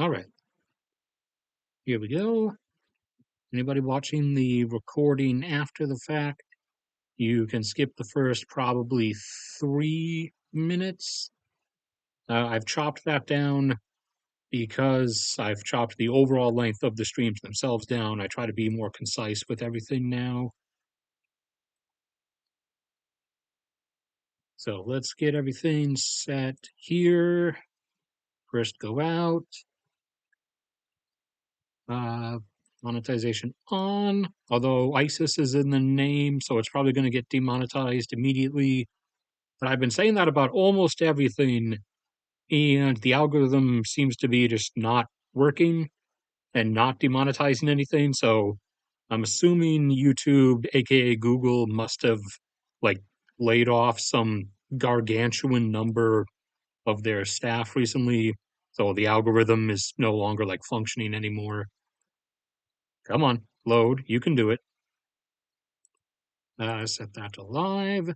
All right, here we go. Anybody watching the recording after the fact, you can skip the first probably 3 minutes. I've chopped that down because I've chopped the overall length of the streams themselves down. I try to be more concise with everything now. So let's get everything set here. First go out. Uh, Monetization on, although ISIS is in the name, so it's probably going to get demonetized immediately. But I've been saying that about almost everything, and the algorithm seems to be just not working and not demonetizing anything. So I'm assuming YouTube, aka Google, must have like laid off some gargantuan number of their staff recently. So the algorithm is no longer like functioning anymore. Come on, load. You can do it. Set that to live.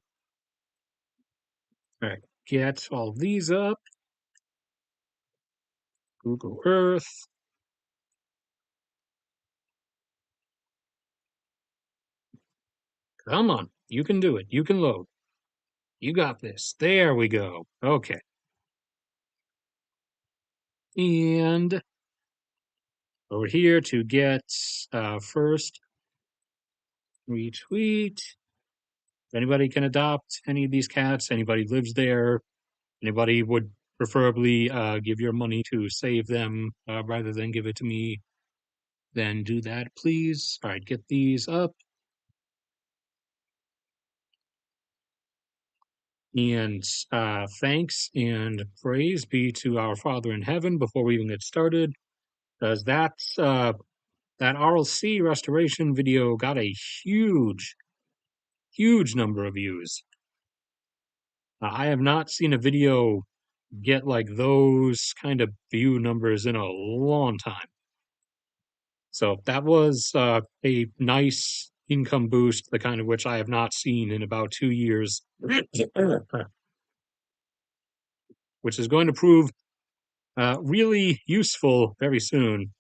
All right, get all these up. Google Earth. Come on, you can do it. You can load. You got this. There we go. Okay. And over here to get first retweet. If anybody can adopt any of these cats, anybody lives there, anybody would preferably give your money to save them rather than give it to me, then do that, please. All right, get these up. And thanks and praise be to our Father in heaven before we even get started, because that RLC restoration video got a huge, huge number of views. I have not seen a video get like those kind of view numbers in a long time. So that was a nice income boost, the kind of which I have not seen in about 2 years, which is going to prove really useful very soon.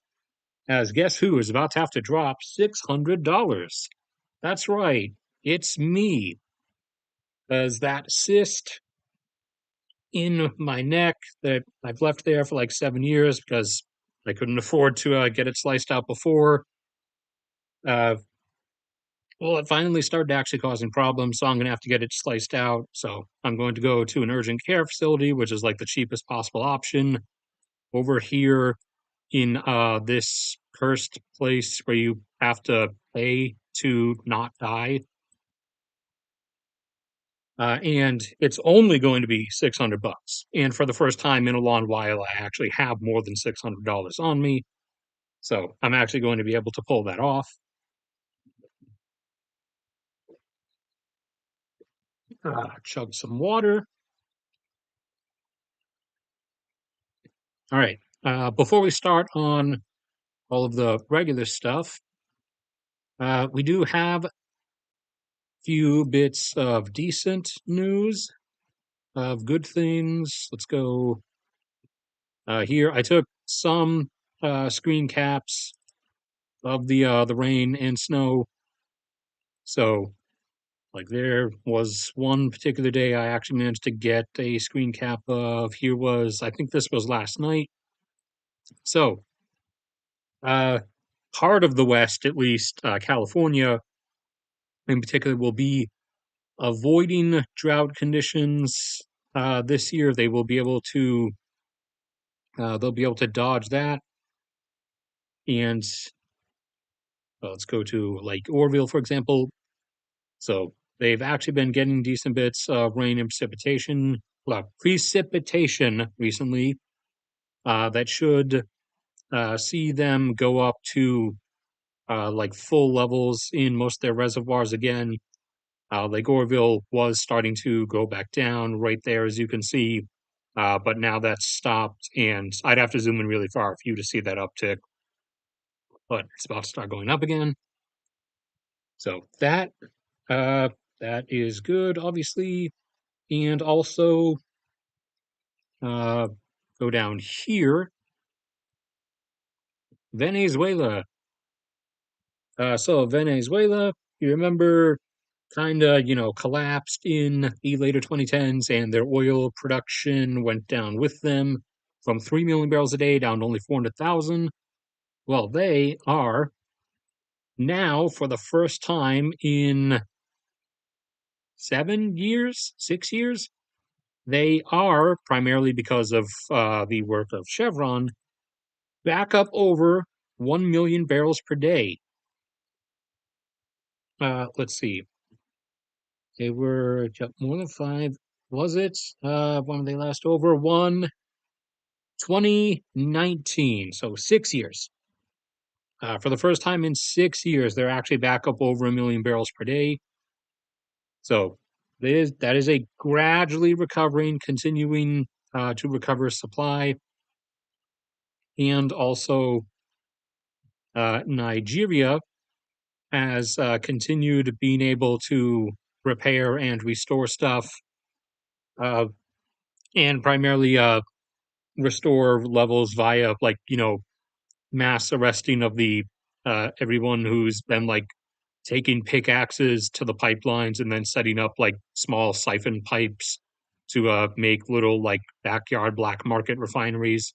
As guess who is about to have to drop $600? That's right, it's me. As that cyst in my neck that I've left there for like 7 years because I couldn't afford to get it sliced out before. Uh, well, it finally started actually causing problems, so I'm going to have to get it sliced out. So I'm going to go to an urgent care facility, which is like the cheapest possible option over here in this cursed place where you have to pay to not die. And it's only going to be $600. And for the first time in a long while, I actually have more than $600 on me. So I'm actually going to be able to pull that off. Chug some water. All right. Before we start on all of the regular stuff, we do have a few bits of decent news, of good things. Let's go here. I took some screen caps of the rain and snow. So, like, there was one particular day I actually managed to get a screen cap of. Here was, I think this was last night. So, uh, part of the West, at least California in particular, will be avoiding drought conditions this year. They will be able to they'll be able to dodge that. And let's go to Lake Orville, for example. So they've actually been getting decent bits of rain and precipitation recently. That should see them go up to like full levels in most of their reservoirs again. Lake Orville was starting to go back down right there, as you can see, but now that's stopped, and I'd have to zoom in really far for you to see that uptick, but it's about to start going up again. So uh, that is good, obviously, and also uh, go down here. Venezuela. So Venezuela, you remember, kind of, collapsed in the later 2010s, and their oil production went down with them from 3 million barrels a day down to only 400,000. Well, they are now, for the first time in 7 years, 6 years, they are, primarily because of the work of Chevron, back up over 1 million barrels per day. Let's see. They were more than five. Was it? When did they last over? 2019. So 6 years. For the first time in 6 years, they're actually back up over a million barrels per day. So that is a gradually recovering, continuing to recover supply. And also, Nigeria has continued being able to repair and restore stuff, uh, and primarily restore levels via, like, mass arresting of the everyone who's been, like, taking pickaxes to the pipelines and then setting up, like, small siphon pipes to make little, like, backyard black market refineries.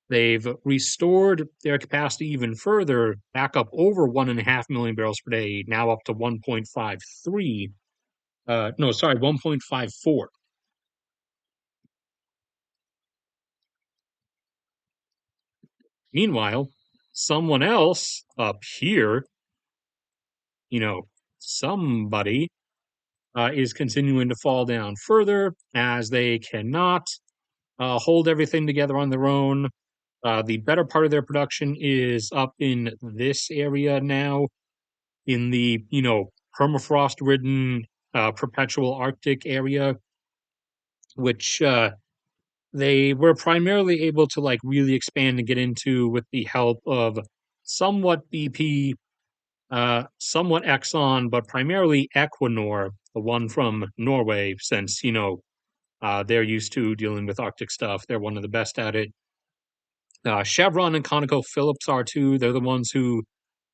They've restored their capacity even further, back up over 1.5 million barrels per day, now up to 1.53. No, sorry, 1.54. Meanwhile, someone else up here, you know, somebody is continuing to fall down further as they cannot hold everything together on their own. The better part of their production is up in this area now, in the, permafrost ridden, perpetual Arctic area, which they were primarily able to, like, really expand and get into with the help of somewhat BP, somewhat Exxon, but primarily Equinor, the one from Norway, since, they're used to dealing with Arctic stuff. They're one of the best at it. Chevron and ConocoPhillips are too. They're the ones who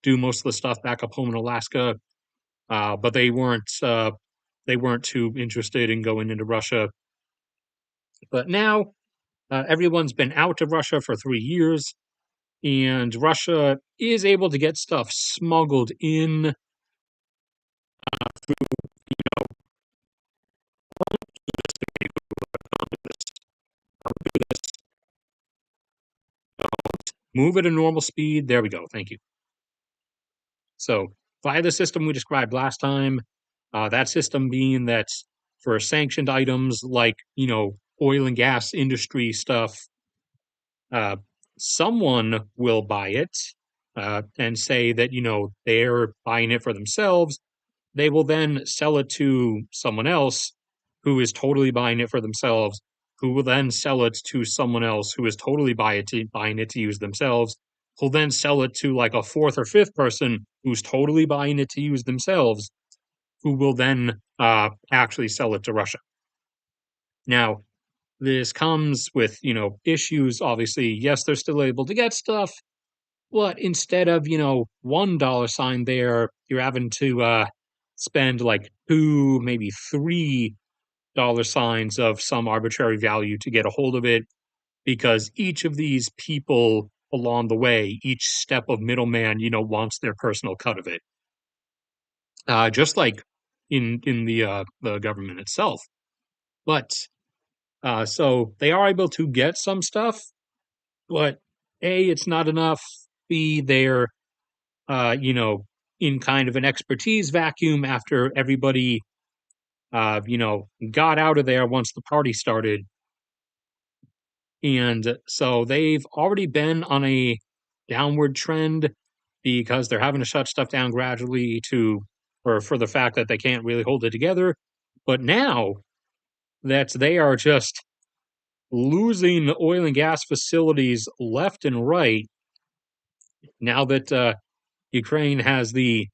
do most of the stuff back up home in Alaska, but they weren't too interested in going into Russia. But now everyone's been out of Russia for 3 years, and Russia is able to get stuff smuggled in through move at a normal speed. There we go. Thank you. So, via the system we described last time, that system being that for sanctioned items like, oil and gas industry stuff, uh, someone will buy it and say that, they're buying it for themselves. They will then sell it to someone else who is totally buying it for themselves, who will then sell it to someone else who is totally buying it to use themselves, who'll then sell it to, like, a fourth or fifth person who's totally buying it to use themselves, who will then actually sell it to Russia. Now, this comes with, issues, obviously. Yes, they're still able to get stuff, but instead of, $1 there, you're having to spend like two, maybe $3 of some arbitrary value to get a hold of it, because each of these people along the way, each step of middleman, wants their personal cut of it. Just like in the government itself. But so they are able to get some stuff, but A, it's not enough. B, they're you know, in kind of an expertise vacuum after everybody got out of there once the party started. And so they've already been on a downward trend because they're having to shut stuff down gradually or for the fact that they can't really hold it together. But now that they are just losing oil and gas facilities left and right, now that Ukraine has the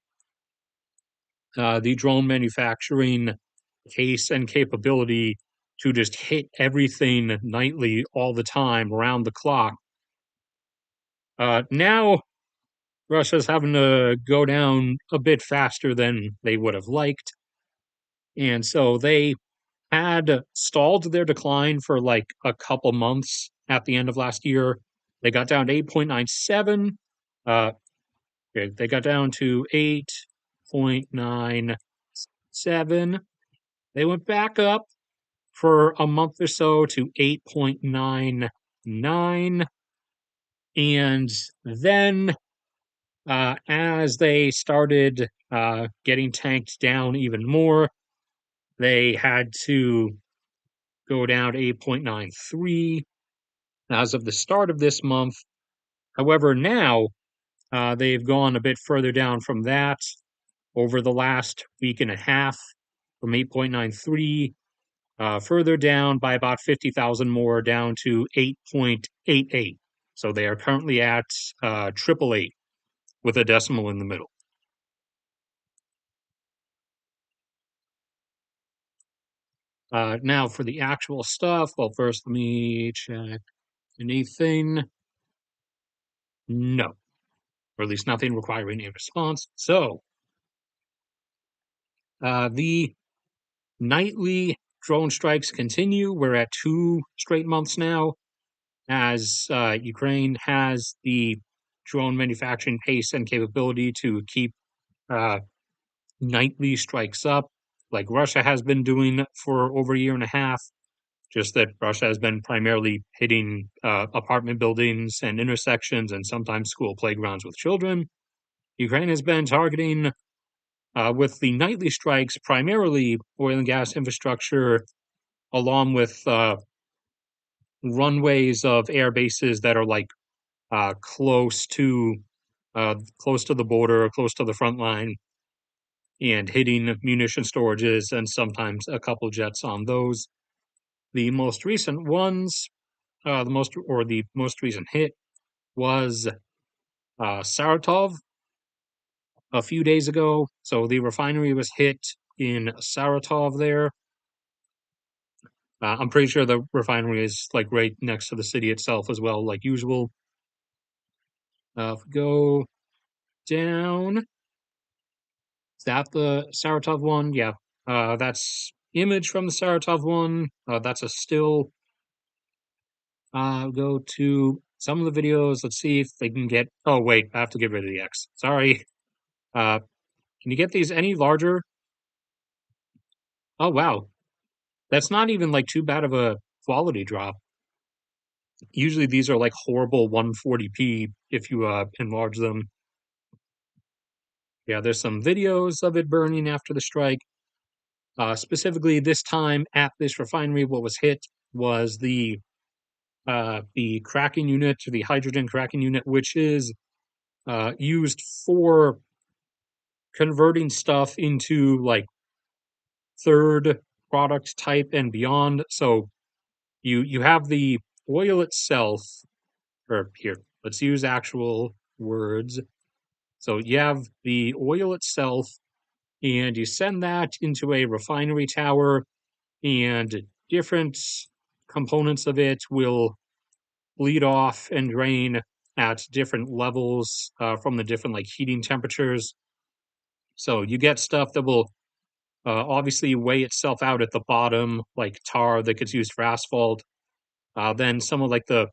drone manufacturing case and capability to just hit everything nightly all the time around the clock. Now Russia's having to go down a bit faster than they would have liked. And so they had stalled their decline for like a couple months at the end of last year. They got down to 8.97. Uh, okay, they got down to 8.97. They went back up for a month or so to 8.99. And then, as they started getting tanked down even more, they had to go down to 8.93 as of the start of this month. However, now they've gone a bit further down from that over the last week and a half from 8.93 further down by about 50,000 more down to 8.88. So they are currently at 888 with a decimal in the middle. Now for the actual stuff, well, first let me check anything. No, or at least nothing requiring a response. So the nightly drone strikes continue. We're at 2 straight months now as Ukraine has the drone manufacturing pace and capability to keep uh, nightly strikes up, like Russia has been doing for over a year and a half. Just that Russia has been primarily hitting apartment buildings and intersections and sometimes school playgrounds with children. Ukraine has been targeting, with the nightly strikes, primarily oil and gas infrastructure, along with runways of air bases that are like uh, close to close to the border, close to the front line, and hitting munition storages and sometimes a couple jets on those. The most recent ones, the most recent hit was Saratov a few days ago. So the refinery was hit in Saratov there. I'm pretty sure the refinery is like right next to the city itself as well, like usual. If we go down, is that the Saratov one? Yeah. That's image from the Saratov one. That's a still. Go to some of the videos. Let's see if they can get. Oh wait, I have to get rid of the X. Sorry. Uh, can you get these any larger? Oh wow, that's not even like too bad of a quality drop. Usually these are like horrible 140p if you enlarge them. Yeah, there's some videos of it burning after the strike. Specifically, this time at this refinery, what was hit was the cracking unit, the hydrogen cracking unit, which is used for converting stuff into like third product type and beyond. So you have the oil itself, or here, let's use actual words. So you have the oil itself, and you send that into a refinery tower, and different components of it will bleed off and drain at different levels from the different like heating temperatures. So you get stuff that will obviously weigh itself out at the bottom, like tar that gets used for asphalt. Then some of like the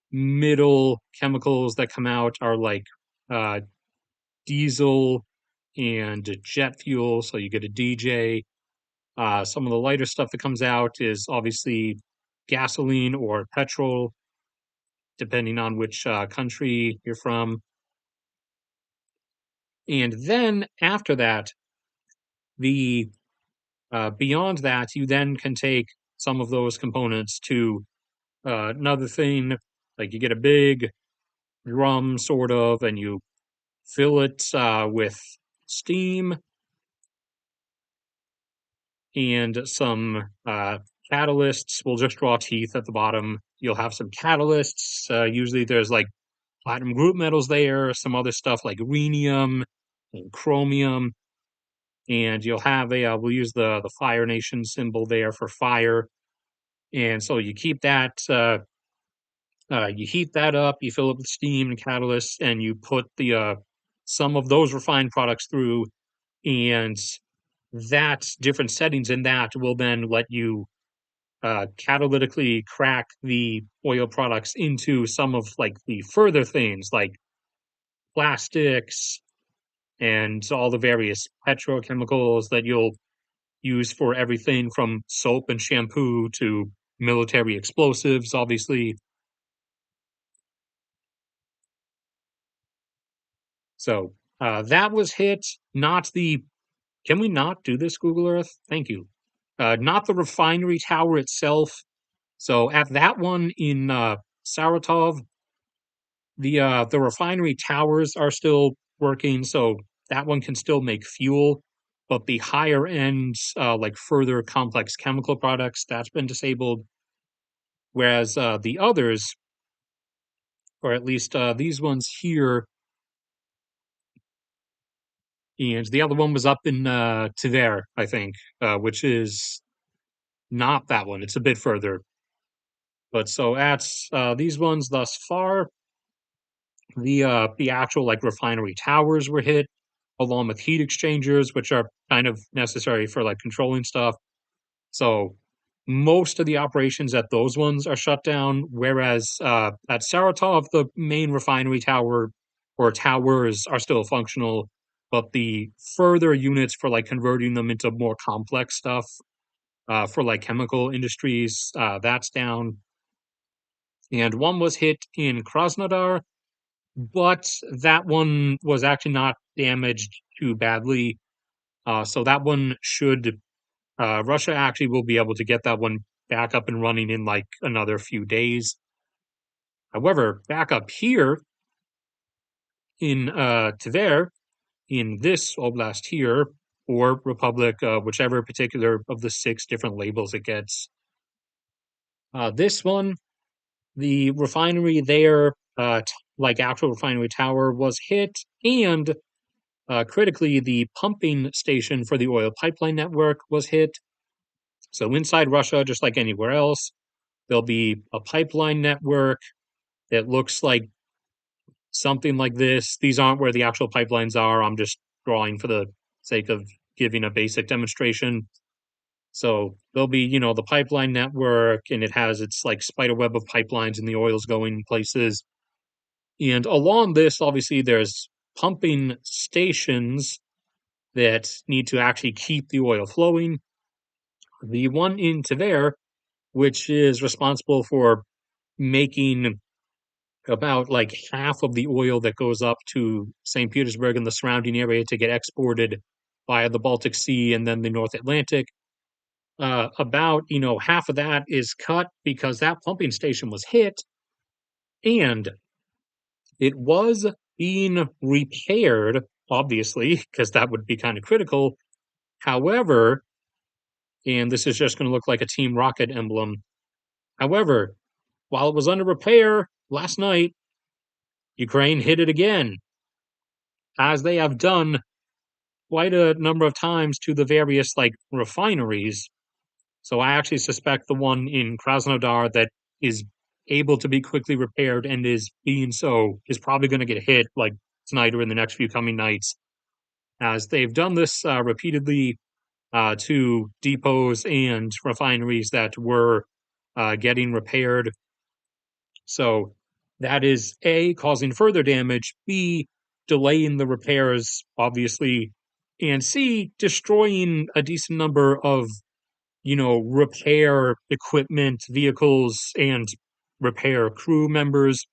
middle chemicals that come out are like uh, diesel and jet fuel, so you get a DJ. Some of the lighter stuff that comes out is obviously gasoline or petrol, depending on which country you're from. And then after that, the beyond that, you then can take some of those components to another thing, like you get a big drum, sort of, and you fill it with steam and some catalysts. We'll just draw teeth at the bottom. You'll have some catalysts. Usually there's like platinum group metals there, some other stuff like rhenium and chromium. And you'll have we'll use the Fire Nation symbol there for fire. And so you keep that You heat that up, you fill it with steam and catalyst, and you put the some of those refined products through, and that different settings in that will then let you catalytically crack the oil products into some of like the further things like plastics and all the various petrochemicals that you'll use for everything from soap and shampoo to military explosives, obviously. So that was hit, not the. Can we not do this, Google Earth? Thank you. Not the refinery tower itself. So at that one in Saratov, the refinery towers are still working, so that one can still make fuel. But the higher end, like further complex chemical products, that's been disabled. Whereas the others, or at least these ones here, and the other one was up in Tver, I think, which is not that one. It's a bit further. But so at these ones thus far, the actual like refinery towers were hit, along with heat exchangers, which are kind of necessary for like controlling stuff. So most of the operations at those ones are shut down, whereas at Saratov, the main refinery tower or towers are still functional, but the further units for like converting them into more complex stuff for like chemical industries, that's down. And one was hit in Krasnodar, but that one was actually not damaged too badly. So that one should Russia actually will be able to get that one back up and running in like another few days. However, back up here in Tver, in this oblast here, or Republic, whichever particular of the six different labels it gets. This one, the refinery there, like actual refinery tower, was hit, and critically, the pumping station for the oil pipeline network was hit. So inside Russia, just like anywhere else, there'll be a pipeline network that looks like something like this. These aren't where the actual pipelines are. I'm just drawing for the sake of giving a basic demonstration. So there'll be, the pipeline network, and it has its like spider web of pipelines and the oil's going places. And along this, obviously, there's pumping stations that need to actually keep the oil flowing. The one in Tver, which is responsible for making about like half of the oil that goes up to St. Petersburg and the surrounding area to get exported via the Baltic Sea and then the North Atlantic. About half of that is cut because that pumping station was hit and it was being repaired, obviously, because that would be kind of critical. However, and this is just going to look like a Team Rocket emblem. However, while it was under repair last night, Ukraine hit it again, as they have done quite a number of times to the various like refineries. So I actually suspect the one in Krasnodar that is able to be quickly repaired and is being so is probably going to get hit like tonight or in the next few coming nights, as they've done this repeatedly to depots and refineries that were getting repaired. So that is A, causing further damage, B, delaying the repairs, obviously, and C, destroying a decent number of, repair equipment, vehicles, and repair crew members.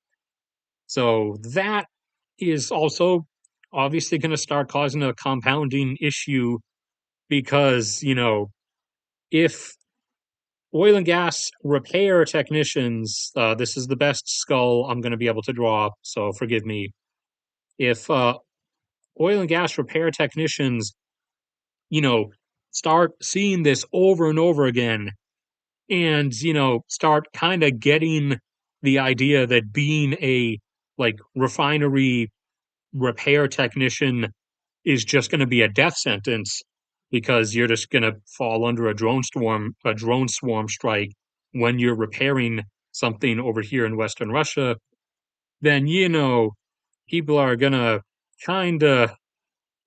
So that is also obviously going to start causing a compounding issue because, if oil and gas repair technicians, this is the best skull I'm going to be able to draw, so forgive me. If oil and gas repair technicians, you know, start seeing this over and over again and, start kind of getting the idea that being a like refinery repair technician is just going to be a death sentence because you're just going to fall under a drone swarm strike when you're repairing something over here in Western Russia, then, people are gonna kind of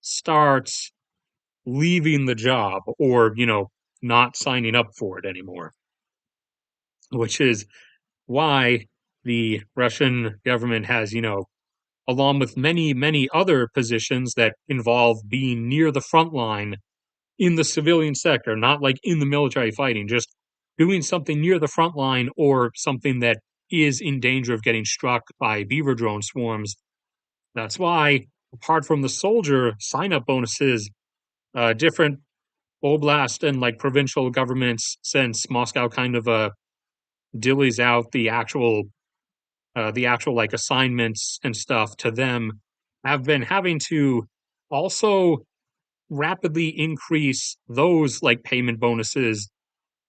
start leaving the job or, not signing up for it anymore, which is why the Russian government has, along with many, many other positions that involve being near the front line in the civilian sector, not like in the military fighting, just doing something near the front line or something that is in danger of getting struck by beaver drone swarms. That's why, apart from the soldier sign up bonuses, different oblast and like provincial governments, since Moscow kind of dillies out the actual like assignments and stuff to them, have been having to also rapidly increase those like payment bonuses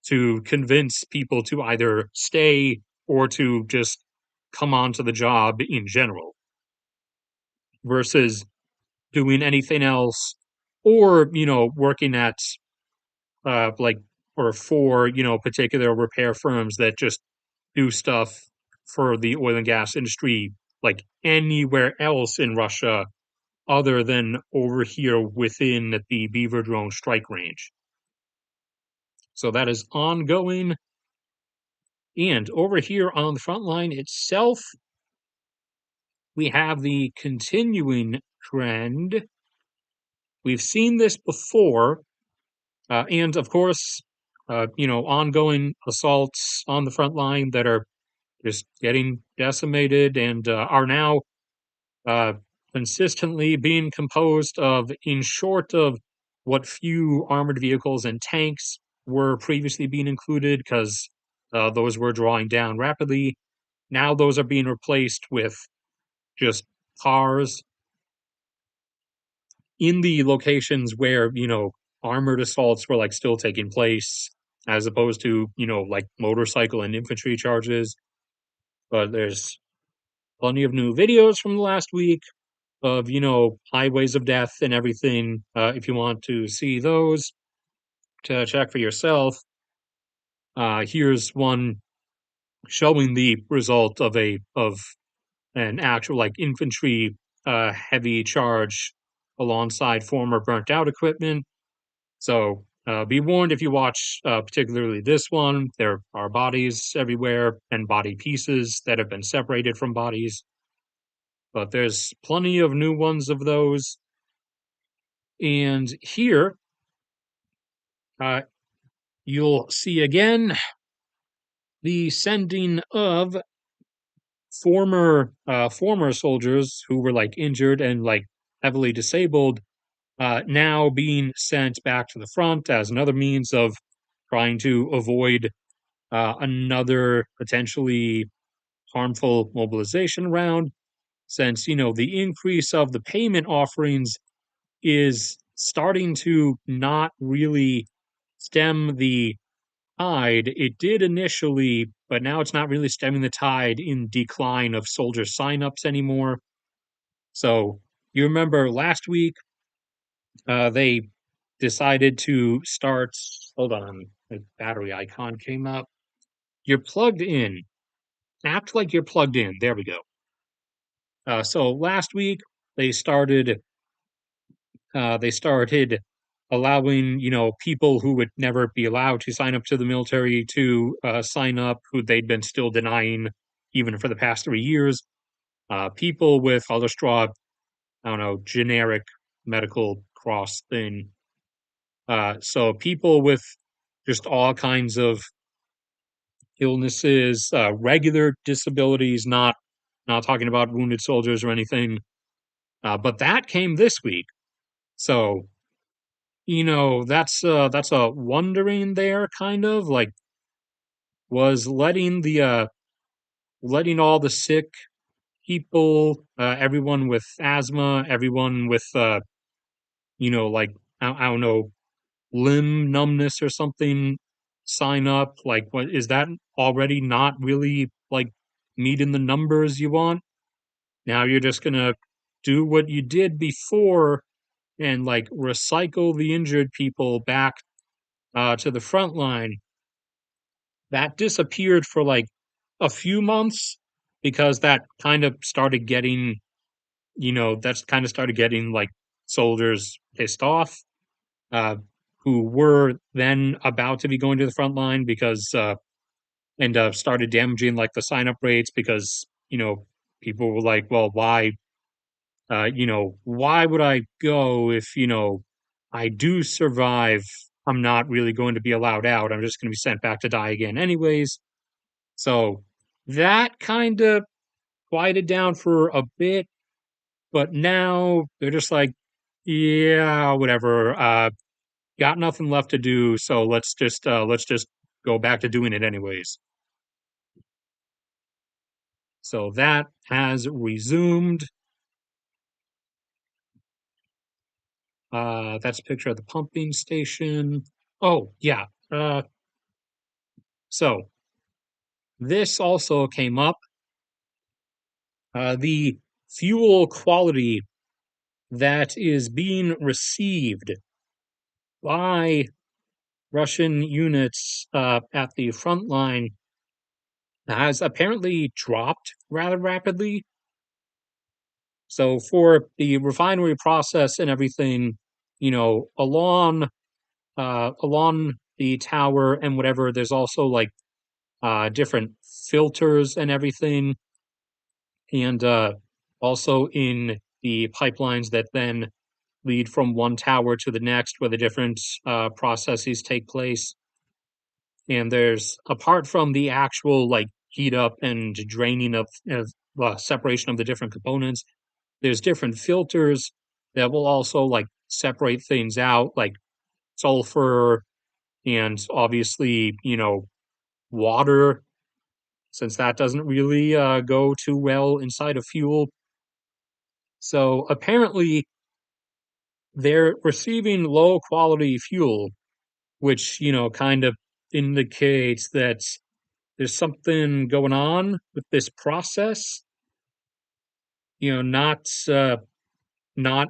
to convince people to either stay or to just come on to the job in general versus doing anything else or working at like or for particular repair firms that just do stuff for the oil and gas industry like anywhere else in Russia other than over here within the beaver drone strike range. So that is ongoing. And over here on the front line itself, we have the continuing trend. We've seen this before, and of course, ongoing assaults on the front line that are just getting decimated and are now uh, consistently being composed of, in short of what few armored vehicles and tanks were previously being included, because those were drawing down rapidly. Now those are being replaced with just cars in the locations where, armored assaults were like still taking place, as opposed to, like motorcycle and infantry charges. But there's plenty of new videos from the last week of, highways of death and everything. If you want to see those to check for yourself, here's one showing the result of an actual like infantry heavy charge alongside former burnt out equipment. So be warned if you watch particularly this one, there are bodies everywhere and body pieces that have been separated from bodies. But there's plenty of new ones of those. And here, uh, you'll see again the sending of former soldiers who were like injured and like heavily disabled, now being sent back to the front as another means of trying to avoid another potentially harmful mobilization round, since the increase of the payment offerings is starting to not really stem the tide. It did initially, but now it's not really stemming the tide in decline of soldier signups anymore. So you remember last week, they decided to start. Hold on, the battery icon came up. You're plugged in. Act like you're plugged in. There we go. So last week they started. They started allowing people who would never be allowed to sign up to the military to sign up, who they'd been still denying even for the past 3 years. People with, I'll just draw, I don't know, generic medical cross thing. So people with just all kinds of illnesses, regular disabilities, not talking about wounded soldiers or anything. But that came this week. So that's a wondering there, kind of like, was letting all the sick people, everyone with asthma, everyone with like I don't know, limb numbness or something, sign up. Like, what is that already not really like meeting the numbers you want? Now you're just gonna do what you did before and like recycle the injured people back to the front line. That disappeared for like a few months because that kind of started getting, that's kind of started getting like soldiers pissed off, uh, who were then about to be going to the front line because and started damaging like the sign up rates because people were like, well, why would I go if I do survive? I'm not really going to be allowed out. I'm just going to be sent back to die again, anyways. So that kind of quieted down for a bit, but now they're just like, yeah, whatever. Got nothing left to do, so let's just go back to doing it anyways. So that has resumed. That's a picture of the pumping station. Oh, yeah. So this also came up. The fuel quality that is being received by Russian units at the front line has apparently dropped rather rapidly. So for the refinery process and everything, along the tower and whatever, there's also like different filters and everything, and also in the pipelines that then lead from one tower to the next, where the different processes take place. And there's, apart from the actual like heat up and draining of separation of the different components, there's different filters that will also like separate things out, like sulfur and obviously, water, since that doesn't really go too well inside of fuel. So apparently they're receiving low quality fuel, which, kind of indicates that there's something going on with this process, not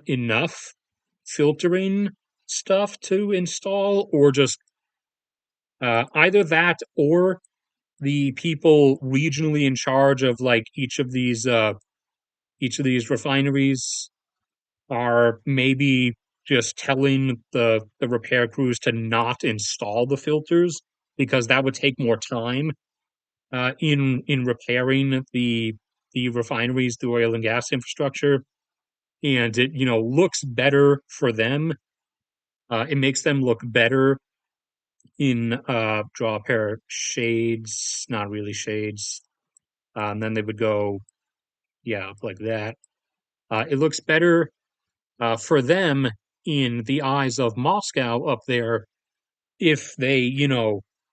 enough filtering stuff to install, or just either that, or the people regionally in charge of like each of these refineries are maybe just telling the repair crews to not install the filters because that would take more time in repairing the refineries, the oil and gas infrastructure, and it looks better for them. It makes them look better in draw a pair of shades, not really shades. And then they would go, yeah, like that. It looks better for them in the eyes of Moscow up there if they,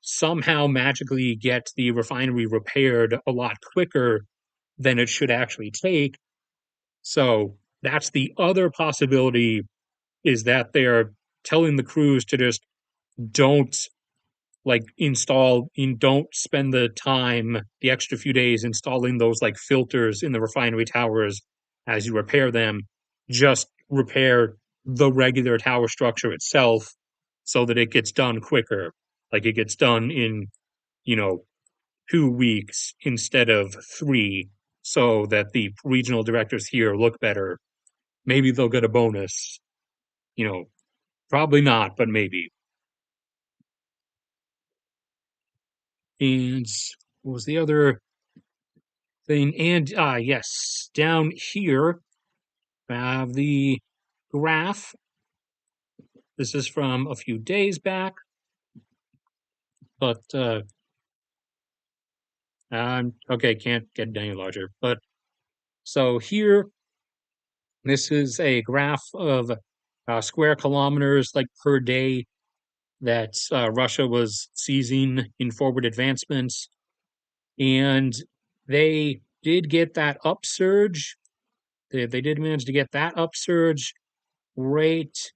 somehow magically get the refinery repaired a lot quicker than it should actually take. So that's the other possibility, is that they're telling the crews to just don't like don't spend the extra few days installing those like filters in the refinery towers as you repair them. Just repair the regular tower structure itself so that it gets done quicker. Like it gets done in, you know, 2 weeks instead of three, so that the regional directors here look better. Maybe they'll get a bonus. You know, probably not, but maybe. And what was the other thing? And yes, down here I have the graph. This is from a few days back, but okay, can't get any larger. But so here, this is a graph of square kilometers like per day that Russia was seizing in forward advancements, and they did get that upsurge. They did manage to get that upsurge rate.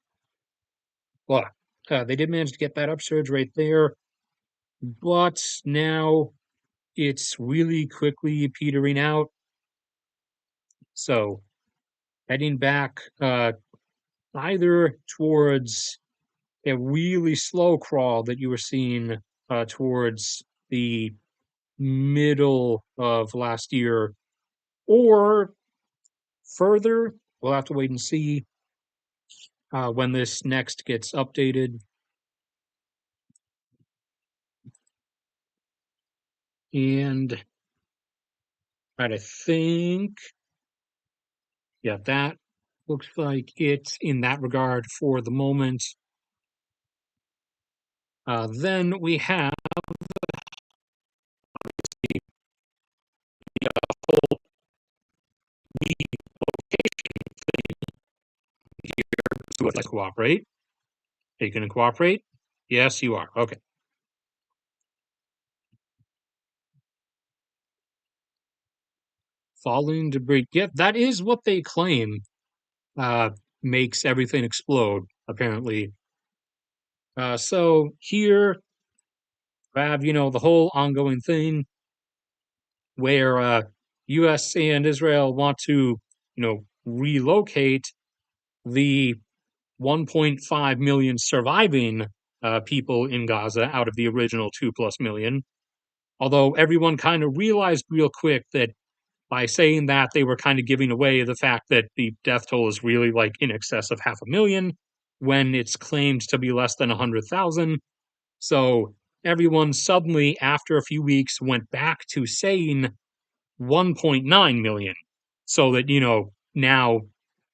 Well, they did manage to get that upsurge right there, but now it's really quickly petering out. So heading back either towards a really slow crawl that you were seeing towards the middle of last year or further. We'll have to wait and see when this next gets updated. And right, I think, yeah, that looks like it in that regard for the moment. Then we have the whole relocation thing here. So let's cooperate. Are you going to cooperate? Yes, you are. Okay. Falling debris. Yeah, that is what they claim uh, makes everything explode, apparently. So here we have, the whole ongoing thing where U.S. and Israel want to, relocate the 1.5 million surviving people in Gaza out of the original 2 plus million. Although everyone kind of realized real quick that by saying that, they were kind of giving away the fact that the death toll is really like in excess of 500,000 when it's claimed to be less than 100,000. So everyone suddenly, after a few weeks, went back to saying 1.9 million so that, now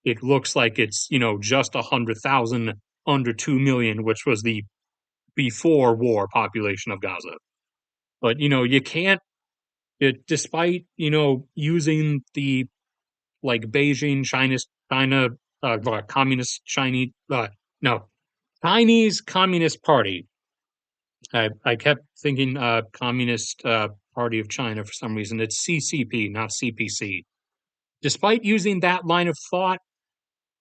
it looks like it's, just 100,000 under 2 million, which was the before war population of Gaza. But, you can't, despite, using the like Beijing, China, Communist Chinese, no, Chinese Communist Party. I kept thinking Communist Party of China for some reason. It's CCP, not CPC. Despite using that line of thought,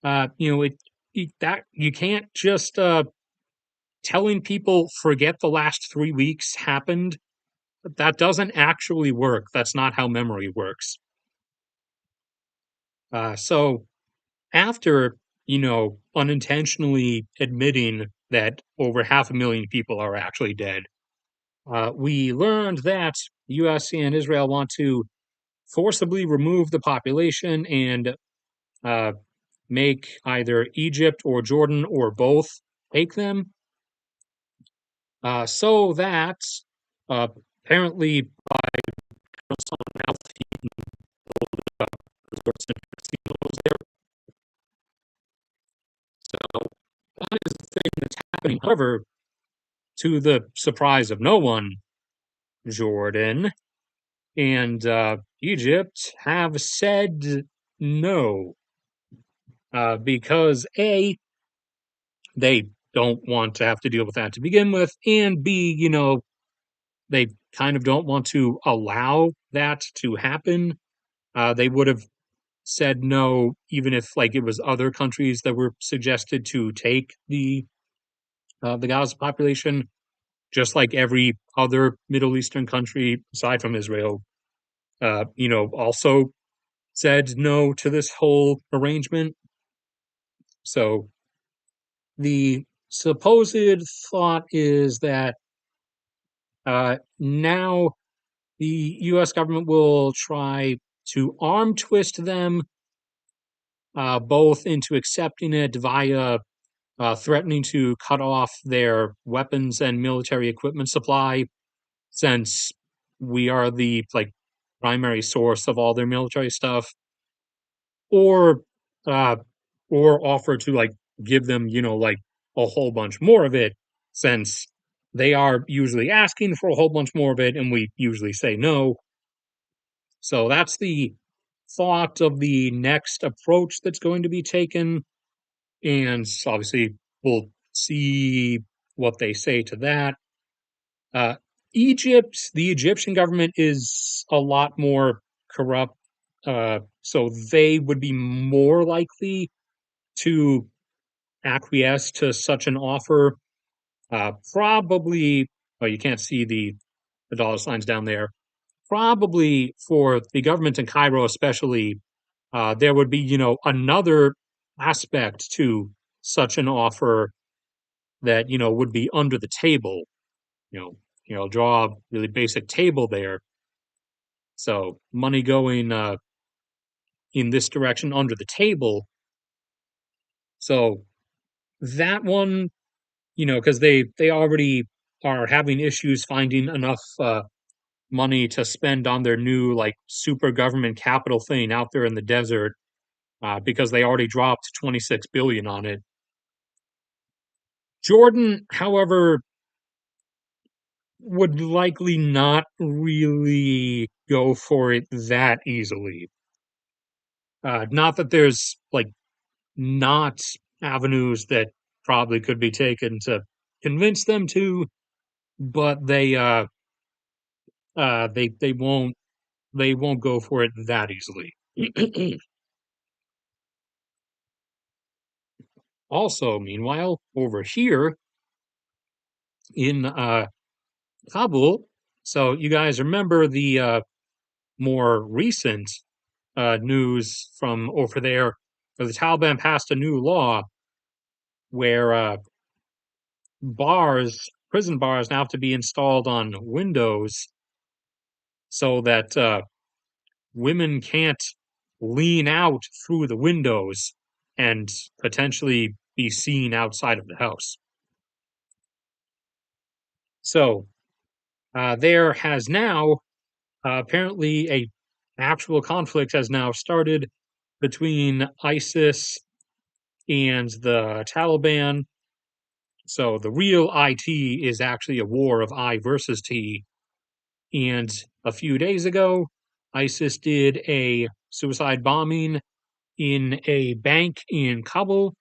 that you can't just telling people forget the last 3 weeks happened. That doesn't actually work. That's not how memory works. So after, unintentionally admitting that over 500,000 people are actually dead, we learned that U.S. and Israel want to forcibly remove the population and uh, make either Egypt or Jordan or both take them, so that uh, apparently by someone else he can hold up resorts and casinos there. So that is the thing that's happening. However, to the surprise of no one, Jordan and Egypt have said no because A, they don't want to have to deal with that to begin with, and B, they kind of don't want to allow that to happen. They would have said no even if like it was other countries that were suggested to take the Gaza population, just like every other Middle Eastern country aside from Israel, also said no to this whole arrangement. So the supposed thought is that now the U.S. government will try to arm twist them both into accepting it via threatening to cut off their weapons and military equipment supply, since we are the like primary source of all their military stuff, or uh, or offer to like give them, like a whole bunch more of it, since they are usually asking for a whole bunch more of it, and we usually say no. So that's the thought of the next approach that's going to be taken. And obviously, we'll see what they say to that. Uh, the Egyptian government is a lot more corrupt. So they would be more likely to acquiesce to such an offer. Probably, well, you can't see the dollar signs down there. Probably for the government in Cairo, especially, there would be, another aspect to such an offer that, would be under the table. You know, draw a really basic table there. So money going in this direction under the table. So that one, because they already are having issues finding enough money to spend on their new like super government capital thing out there in the desert, because they already dropped 26 billion on it. Jordan, however, would likely not really go for it that easily. Not that there's like not avenues that probably could be taken to convince them to, but they won't go for it that easily. Also, meanwhile, over here in Kabul, so you guys remember the more recent news from over there, where the Taliban passed a new law where prison bars now have to be installed on windows so that women can't lean out through the windows and potentially be seen outside of the house. So there has now apparently a actual conflict has now started between ISIS and the Taliban. So the real IT is actually a war of I versus T. And a few days ago, ISIS did a suicide bombing in a bank in Kabul,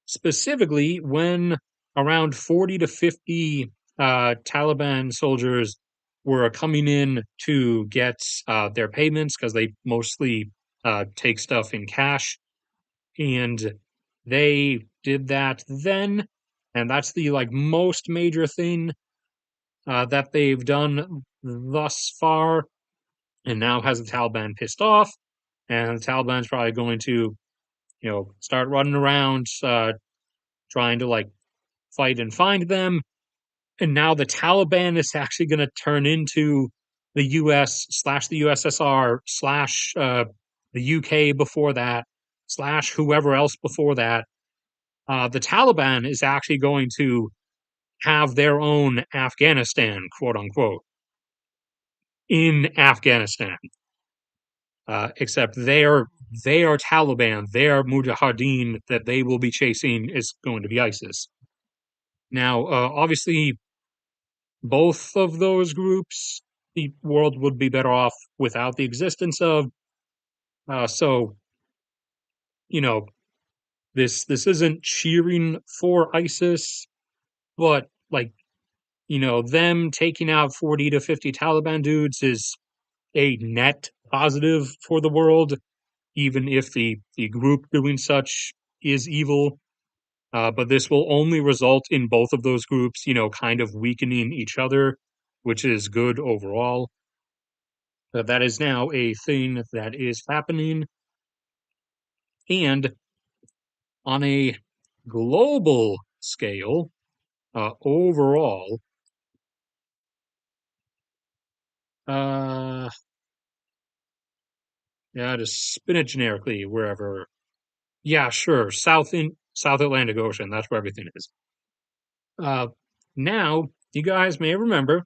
specifically when around 40 to 50 Taliban soldiers were coming in to get their payments because they mostly take stuff in cash. And they did that then. And that's the like most major thing that they've done thus far. And now has the Taliban pissed off. And the Taliban's probably going to, start running around trying to like fight and find them. And now the Taliban is actually going to turn into the US slash the USSR slash the UK before that slash whoever else before that. The Taliban is actually going to have their own Afghanistan, quote unquote, in Afghanistan. Except they are Taliban, their Mujahideen that they will be chasing is going to be ISIS. Now, obviously, both of those groups, the world would be better off without the existence of. So, you know, this isn't cheering for ISIS, but like, them taking out 40 to 50 Taliban dudes is a net positive for the world, even if the group doing such is evil. But this will only result in both of those groups, kind of weakening each other, which is good overall. That is now a thing that is happening. And on a global scale, overall, uh, yeah, just spin it generically wherever. Yeah, sure. South Atlantic Ocean. That's where everything is. Uh, Now, you guys may remember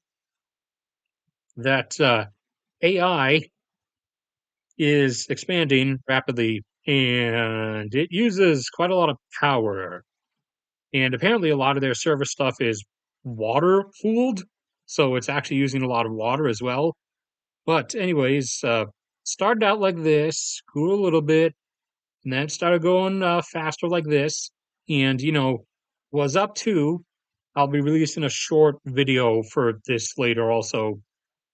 that AI is expanding rapidly and it uses quite a lot of power. And apparently, a lot of their server stuff is water cooled. So it's actually using a lot of water as well. But, anyways, started out like this, cool a little bit, and then started going faster like this. And, was up to, I'll be releasing a short video for this later also,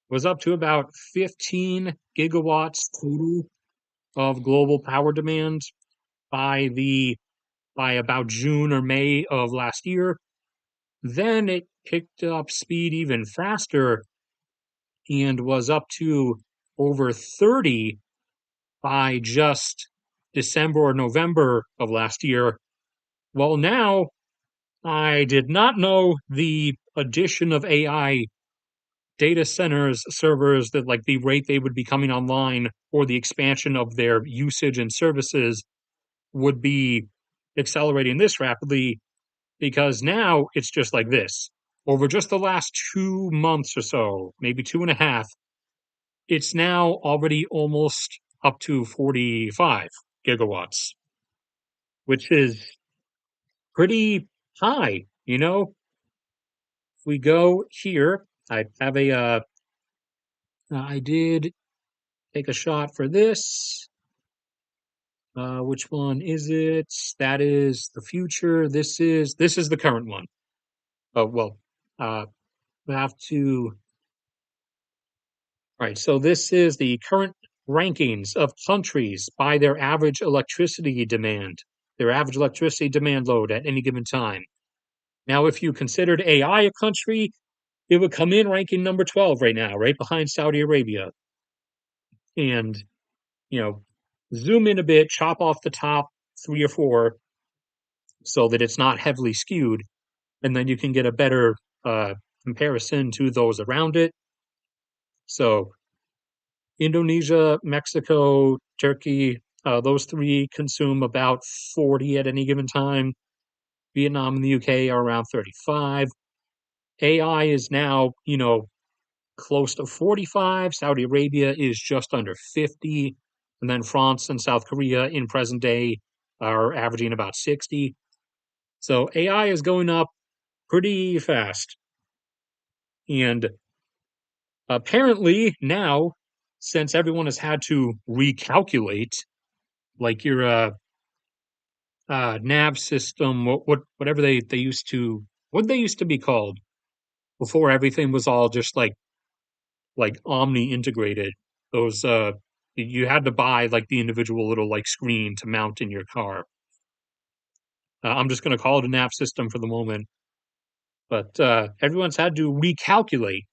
was up to about 15 gigawatts total of global power demand by by about June or May of last year. Then it picked up speed even faster and was up to over 30 by just December or November of last year. Well, now I did not know the addition of AI data centers, servers, that like the rate they would be coming online or the expansion of their usage and services would be accelerating this rapidly, because now it's just like this. Over just the last 2 months or so, maybe 2.5, it's now already almost up to 45 gigawatts, which is pretty high. If we go here, I have I did take a shot for this. Which one is it? That is the future. This is the current one. Oh, well, we have to. All right, so this is the current rankings of countries by their average electricity demand, their average electricity demand load at any given time. Now, if you considered AI a country, it would come in ranking number 12 right now, right behind Saudi Arabia. And, you know, zoom in a bit, chop off the top 3 or 4 so that it's not heavily skewed, and then you can get a better comparison to those around it. So, Indonesia, Mexico, Turkey, those three consume about 40 at any given time. Vietnam and the UK are around 35. AI is now, close to 45. Saudi Arabia is just under 50. And then France and South Korea in present day are averaging about 60. So AI is going up pretty fast. And apparently now, since everyone has had to recalculate, like your nav system, whatever they used to, what they used to be called before everything was all just like omni integrated. Those you had to buy like the individual little like screen to mount in your car. I'm just going to call it a nav system for the moment, but everyone's had to recalculate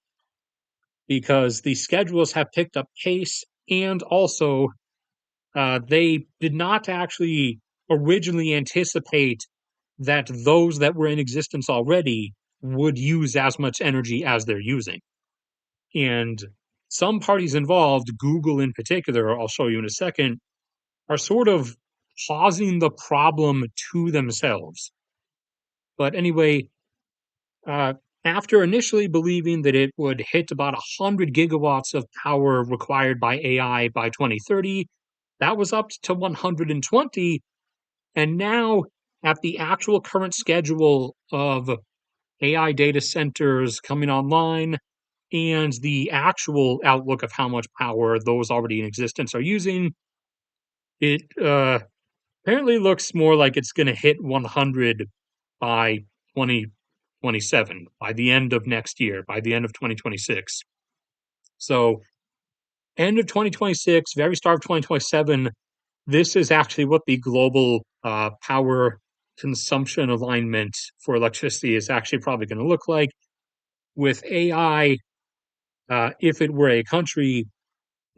because the schedules have picked up pace, and also they did not actually originally anticipate that those that were in existence already would use as much energy as they're using. And some parties involved, Google in particular, I'll show you in a second, are sort of causing the problem to themselves. But anyway, uh, after initially believing that it would hit about 100 gigawatts of power required by AI by 2030, that was up to 120. And now, at the actual current schedule of AI data centers coming online and the actual outlook of how much power those already in existence are using, it apparently looks more like it's going to hit 100 by 2027, by the end of next year, by the end of 2026. So, end of 2026, very start of 2027, this is actually what the global power consumption alignment for electricity is actually probably going to look like, with AI, if it were a country,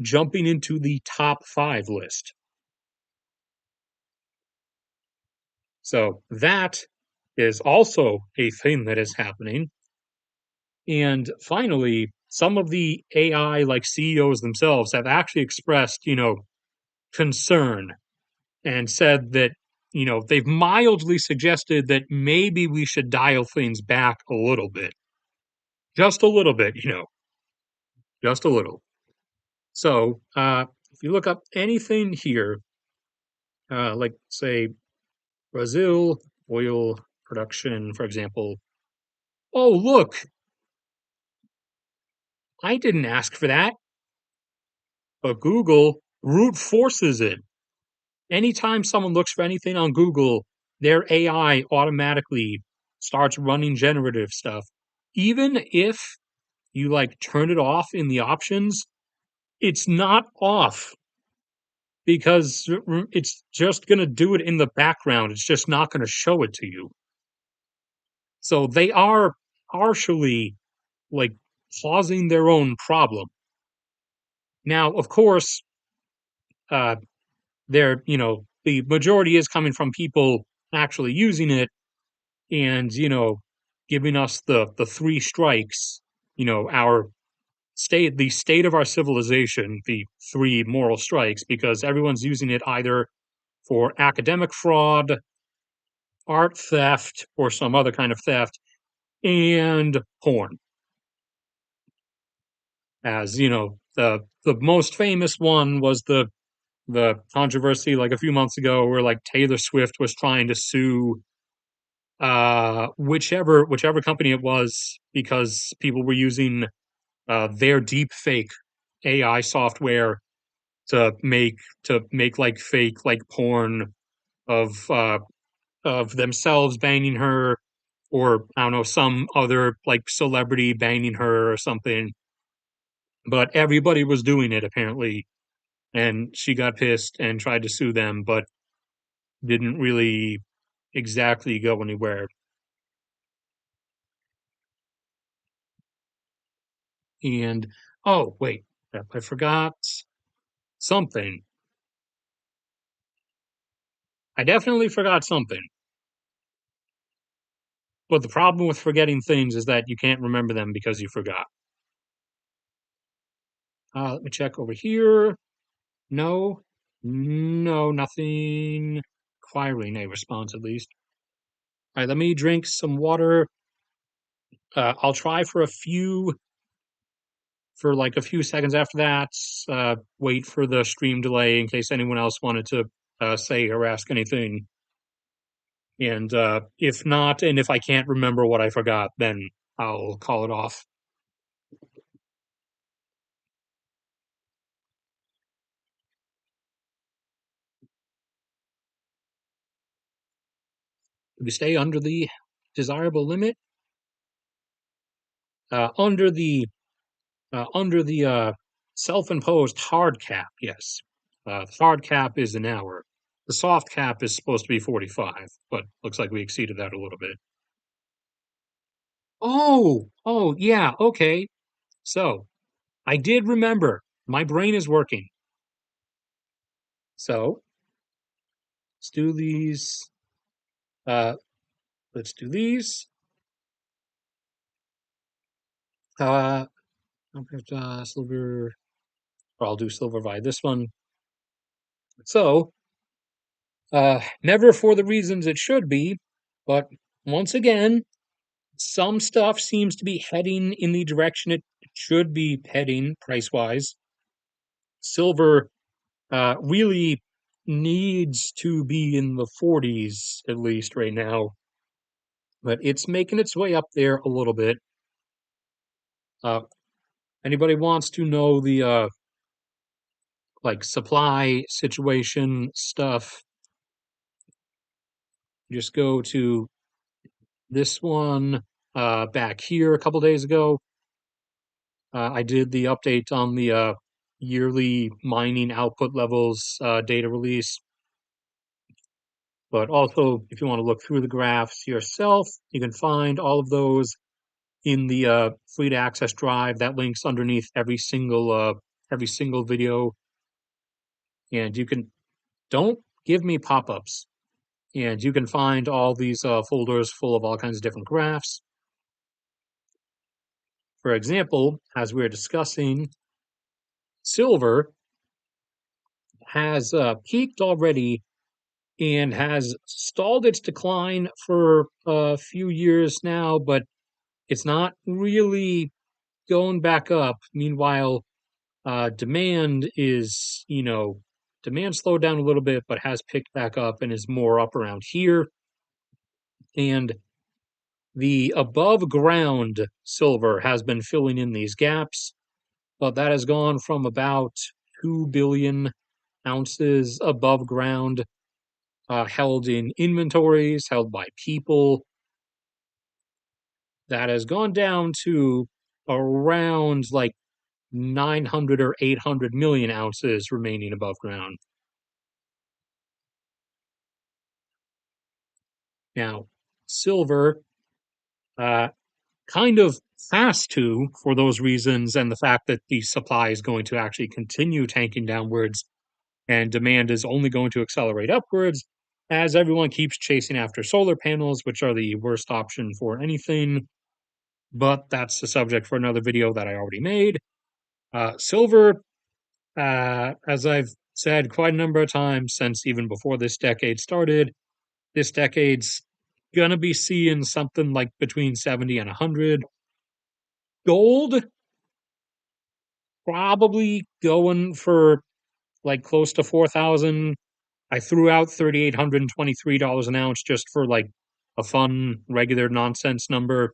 jumping into the top 5 list. So that is also a thing that is happening. And finally, some of the AI like CEOs themselves have actually expressed, concern, and said that, they've mildly suggested that maybe we should dial things back a little bit. Just a little bit, just a little. So, if you look up anything here, like say Brazil oil production, for example. Oh, look, I didn't ask for that, but Google brute forces it. Anytime someone looks for anything on Google, their AI automatically starts running generative stuff. Even if you like turn it off in the options, it's not off because it's just going to do it in the background. It's just not going to show it to you. So they are partially like causing their own problem. Now, of course, uh, the majority is coming from people actually using it and, giving us the three strikes, our the state of our civilization, the three moral strikes, because everyone's using it either for academic fraud, art theft, or some other kind of theft, and porn. As you know, the most famous one was the controversy like a few months ago where like Taylor Swift was trying to sue whichever company it was because people were using their deep fake AI software to make like fake like porn of uh of themselves banging her, or I don't know, some other like celebrity banging her or something. But everybody was doing it apparently, and she got pissed and tried to sue them, but didn't really exactly go anywhere. And oh wait, I forgot something. I definitely forgot something. But the problem with forgetting things is that you can't remember them because you forgot. Let me check over here. No, no, nothing acquiring a response at least. All right, let me drink some water. I'll try for like a few seconds after that. Wait for the stream delay in case anyone else wanted to say or ask anything. And if not, and if I can't remember what I forgot, then I'll call it off. If we stay under the desirable limit, uh, under the under the self-imposed hard cap, yes. The hard cap is an hour. The soft cap is supposed to be 45, but looks like we exceeded that a little bit. Oh, yeah, okay. So I did remember. My brain is working. So let's do these. Uh, let's do these. Uh, silver. Or I'll do silver via this one. So, never for the reasons it should be, but once again, some stuff seems to be heading in the direction it should be heading price wise. Silver really needs to be in the 40s at least right now, but it's making its way up there a little bit. Uh, Anybody wants to know the like supply situation stuff, just go to this one back here a couple days ago. I did the update on the yearly mining output levels data release. But also, if you want to look through the graphs yourself, you can find all of those in the free to access drive that links underneath every single video. And you can don't give me pop-ups. And you can find all these folders full of all kinds of different graphs. For example, as we we're discussing, silver has peaked already and has stalled its decline for a few years now, but it's not really going back up. Meanwhile, demand is, demand slowed down a little bit, but has picked back up and is more up around here. And the above ground silver has been filling in these gaps, but that has gone from about 2 billion ounces above ground, held in inventories, held by people. That has gone down to around like 900 or 800 million ounces remaining above ground. Now, silver uh, kind of has to, for those reasons, and the fact that the supply is going to actually continue tanking downwards and demand is only going to accelerate upwards as everyone keeps chasing after solar panels, which are the worst option for anything. But that's the subject for another video that I already made. Silver, as I've said quite a number of times since even before this decade started, this decade's gonna be seeing something like between 70 and 100. Gold, probably going for like close to 4,000. I threw out $3,823 an ounce just for like a fun, regular nonsense number.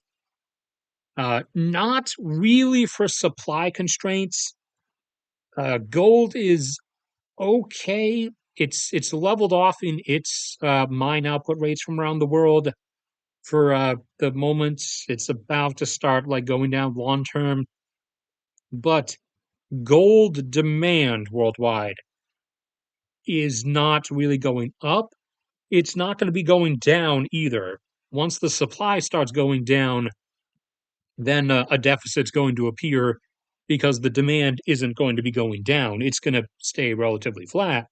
Not really for supply constraints. Gold is okay. It's leveled off in its mine output rates from around the world. For the moment, it's about to start like going down long term. But gold demand worldwide is not really going up. It's not going to be going down either. Once the supply starts going down, then a deficit's going to appear because the demand isn't going to be going down. It's going to stay relatively flat.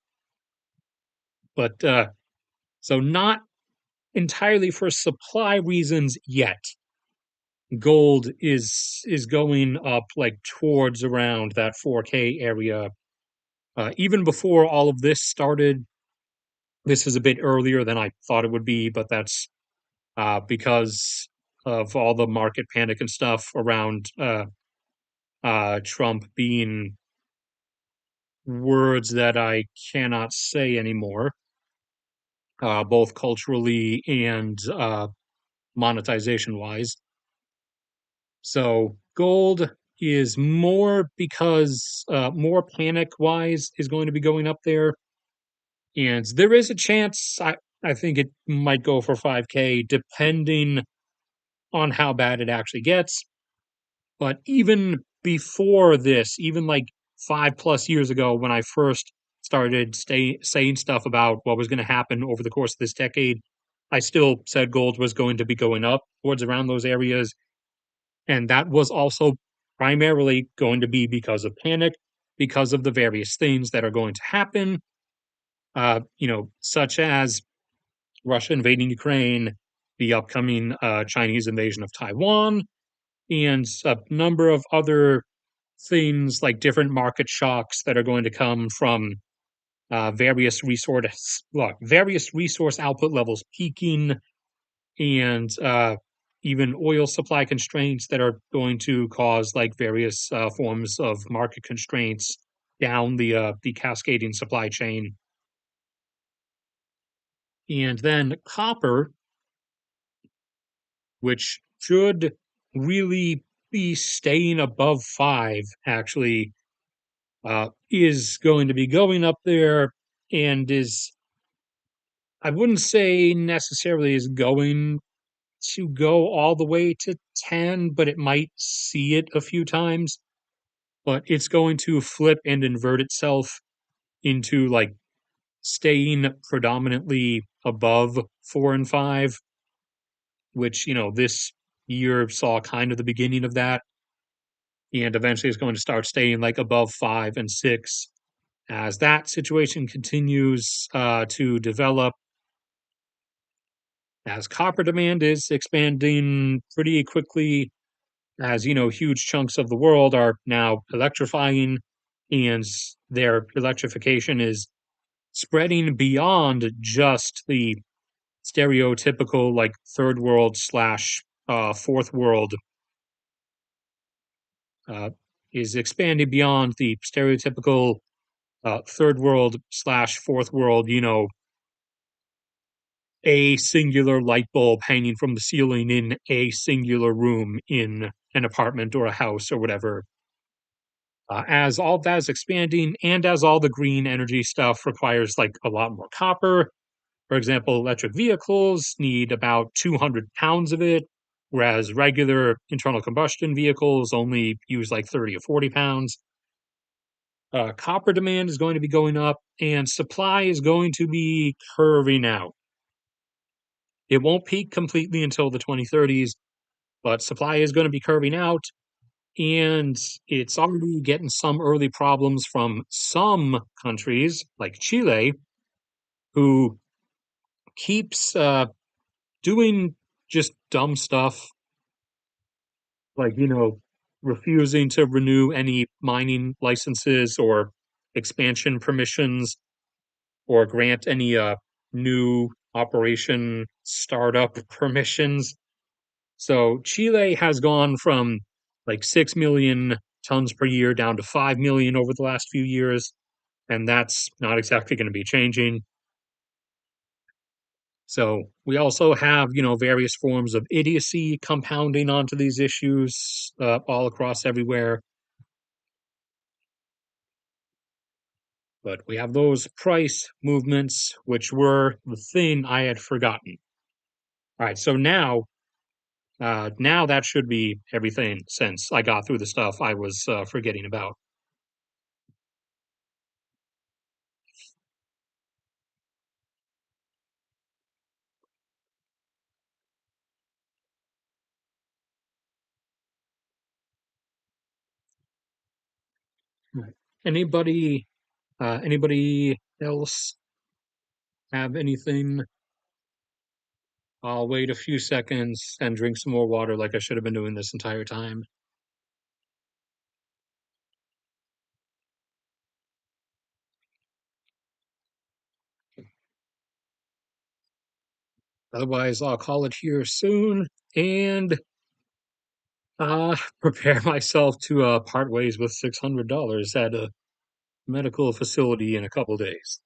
But so not entirely for supply reasons yet. Gold is going up like towards around that 4K area. Even before all of this started, this is a bit earlier than I thought it would be, but that's because of all the market panic and stuff around Trump being words that I cannot say anymore, both culturally and monetization wise. So gold is more because more panic wise is going to be going up there. And there is a chance I think it might go for 5K depending on how bad it actually gets. But even before this, even like 5+ years ago, when I first started saying stuff about what was going to happen over the course of this decade, I still said gold was going to be going up towards around those areas. And that was also primarily going to be because of panic, because of the various things that are going to happen, such as Russia invading Ukraine, the upcoming Chinese invasion of Taiwan, and a number of other things like different market shocks that are going to come from various resource output levels peaking, and even oil supply constraints that are going to cause like various forms of market constraints down the cascading supply chain. And then copper, which should really be staying above 5, actually, is going to be going up there and is, I wouldn't say necessarily is going to go all the way to 10, but it might see it a few times. But it's going to flip and invert itself into like staying predominantly above 4 and 5, which, this year saw kind of the beginning of that. And eventually it's going to start staying like above 5 and 6 as that situation continues to develop, as copper demand is expanding pretty quickly, as huge chunks of the world are now electrifying, and their electrification is spreading beyond just the stereotypical like third world slash fourth world, uh, is expanding beyond the stereotypical third world slash fourth world, a singular light bulb hanging from the ceiling in a singular room in an apartment or a house or whatever. As all that is expanding, and as all the green energy stuff requires like a lot more copper. For example, electric vehicles need about 200 pounds of it, whereas regular internal combustion vehicles only use like 30 or 40 pounds. Copper demand is going to be going up, and supply is going to be curving out. It won't peak completely until the 2030s, but supply is going to be curving out, and it's already getting some early problems from some countries like Chile, who keeps doing just dumb stuff like refusing to renew any mining licenses or expansion permissions or grant any new operation startup permissions. So Chile has gone from like 6 million tons per year down to 5 million over the last few years, and that's not exactly going to be changing. So we also have, various forms of idiocy compounding onto these issues all across everywhere. But we have those price movements, which were the thing I had forgotten. All right, so now that should be everything since I got through the stuff I was forgetting about. All right. Anybody else have anything? I'll wait a few seconds and drink some more water like I should have been doing this entire time. Otherwise, I'll call it here soon and prepare myself to part ways with $600 at a medical facility in a couple days.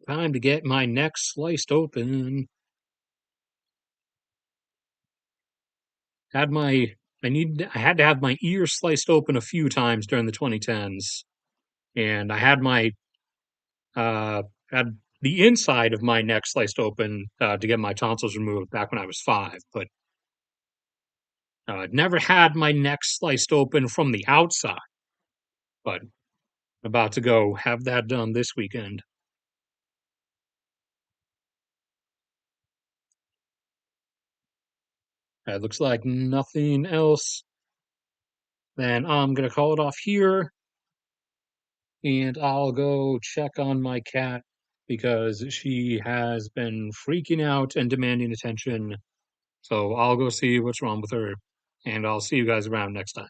Time to get my neck sliced open. Had my I had to have my ear sliced open a few times during the 2010s, and I had my uh had the inside of my neck sliced open to get my tonsils removed back when I was 5, but never had my neck sliced open from the outside. But about to go have that done this weekend. It looks like nothing else. Then I'm gonna call it off here, and I'll go check on my cat because she has been freaking out and demanding attention. So I'll go see what's wrong with her, and I'll see you guys around next time.